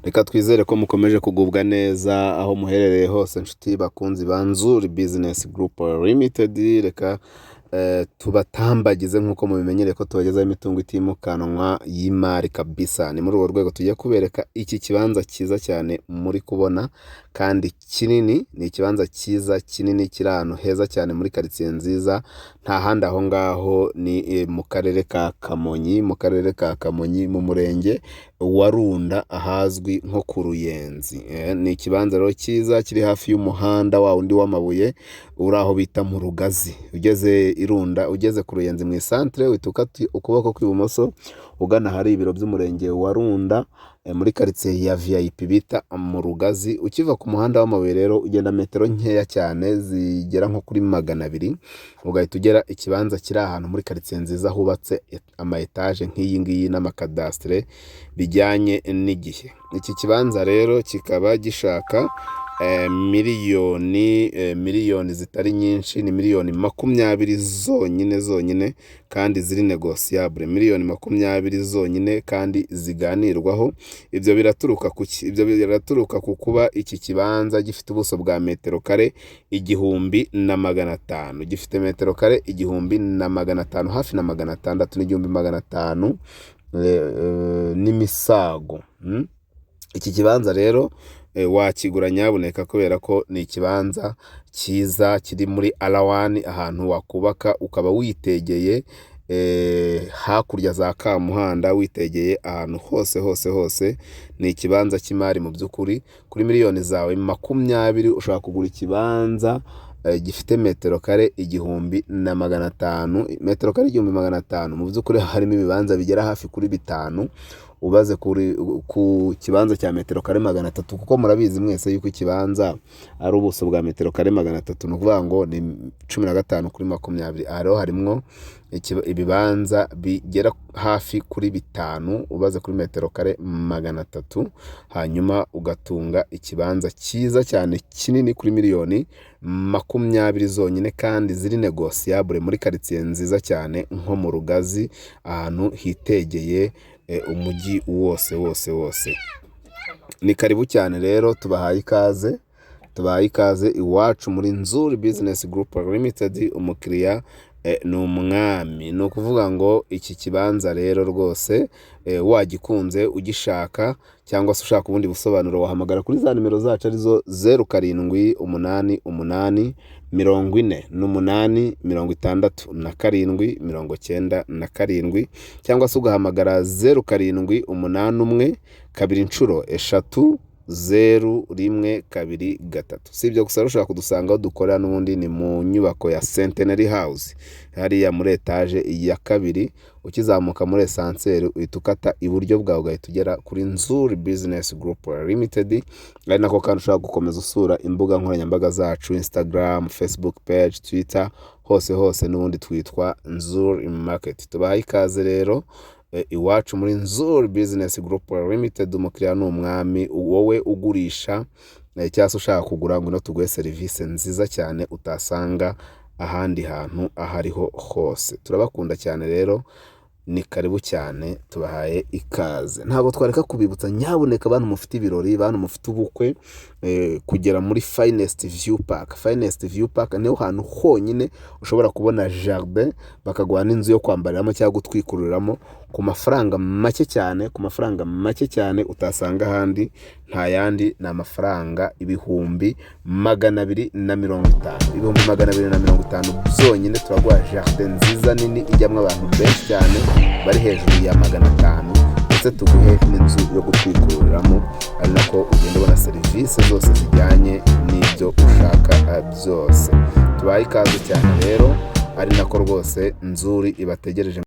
Reka twizere ko mukomeje kugubwa neza aho muherereye hose nshuti bakunzi ba Nzuri Business Group Limited. Reka tubatambagize nk'uko mubimenyereye ko tubagezaho imitungo itimukanwa y'imari kabisa. Ni muri urwo rwego tugiye kubereka iki kibanza cyiza cyane muri kubona kandi kinini. Ni ikibanza cyiza kinini kiri ahantu heza cyane muri quartier nziza, nta handi aho ngaho ni mu karere ka Kamonyi, mu murenge wa Runda ahazwi nko ku Ruyenzi. Ni ikibanza rero cyiza kiri hafi y'umuhanda wa undi w'amabuye uri aho bita mu Rugazi. Ugeze Irunda, ugeze ku Ruyenzi mu centre, wituka ukuboko kw'ibumoso ugana hari ibiro by'umurenge wa Runda muri quartier ya VIP bita mu Rugazi. Ukiva ku muhanda w'amabuye rero ugenda metero nkeya cyane zigera nko kuri 200, ugahita ugera ikibanza kiri ahantu muri quartier nziza hubatse ama etage nk'iyi ngiyi n'amakadastre bijyanye n'igihe. Iki kibanza rero kikaba gishaka miliyoni zitari nyinshi, ni miliyoni 20 zonyine kandi ziri negociable. Miliyoni 20 zonyine kandi ziganirwaho. Ibyo biraturuka kuki? Ibyo biraturuka ku kuba iki kibanza gifite ubuso bwa metero kare 1500, gifite metero kare 1500, hafi na 600 n'igihumbi 500 n'imisago. Iki kibanza rero wakigura nyabuneka kubera ko ni ikibanza cyiza kiri muri R1, ahantu wakubaka ukaba witegeye hakurya za Kamuhanda, witegeye ahantu hose. Ni ikibanza cy'imari mu by'ukuri. Kuri miliyoni zawe 20 ushaka kugura ikibanza gifite metero kare 1500, metero kare 1500. Mu by'ukuri harimo ibibanza bigera hafi kuri 5 ubaze ku kibanza cya metero kare 300, kuko murabizi mwese yuko ikibanza ari ubuso bwa metero kare 300, no kuvuga ngo ni 15 kuri 20. Rero harimo ibibanza bigera hafi kuri 5 ubaze kuri metero kare 300, hanyuma ugatunga ikibanza cyiza cyane kinini kuri miliyoni 20 zonyine kandi ziri negociable muri quartier nziza cyane nko mu Rugazi, ahantu hitegeye umujyi wose. Ni karibu cyane rero, tubahaye ikaze iwacu muri Nzuri Business Group Limited. Umukiriya ni umwami. Ni ukuvuga ngo iki kibanza rero rwose wagikunze ugishaka cyangwa se ushaka ubundi busobanuro, wahamagara kuri za nimero zacu arizo 0788 48 67 cyangwa se ugahamagara 0781 2 Si ibyo gusa, ushaka kudusanga aho dukorera n'ubundi ni mu nyubako ya Centenary House hariya muri etage ya 2. Ukizamuka muri esanseri uhita ukata iburyo bwawe ugahita ugera kuri Nzuri Business Group Limited. Ari nako kandi ushaka gukomeza usura imbuga nkoranyambaga zacu, Instagram, Facebook page, Twitter, hose n'ubundi twitwa Nzuri Market. Tubahaye ikaze rero iwacu muri Nzuri Business Group Limited. Umukiriya ni umwami. Wowe ugurisha cyangwa se ushaka kugura, ngo tuguhe serivisi nziza cyane utasanga ahandi hantu ahariho hose. Turabakunda cyane rero, ni karibu cyane, tubahaye ikaze. Ntabwo twareka kubibutsa nyabuneka abantu mufite ibirori, abantu mufite ubukwe, kugera muri Finest View Park. Finest View Park niho hantu honyine ushobora kubona jardin, bakaguha n'inzu yo kwambariramo cyangwa gutwikuriramo ku mafaranga make cyane, utasanga ahandi. Nta yandi, ni amafaranga 250 zonyine. Turaguha jardin nziza nini ijyamo abantu benshi cyane bari hejuru ya 500, ndetse tuguhe n'inzu yo gutwikuriramo, ari nako ugenda ubona serivisi zose zijyanye n'ibyo ushaka byose. Tubaye ikaze cyane rero, ari nako rwose Nzuri ibategereje.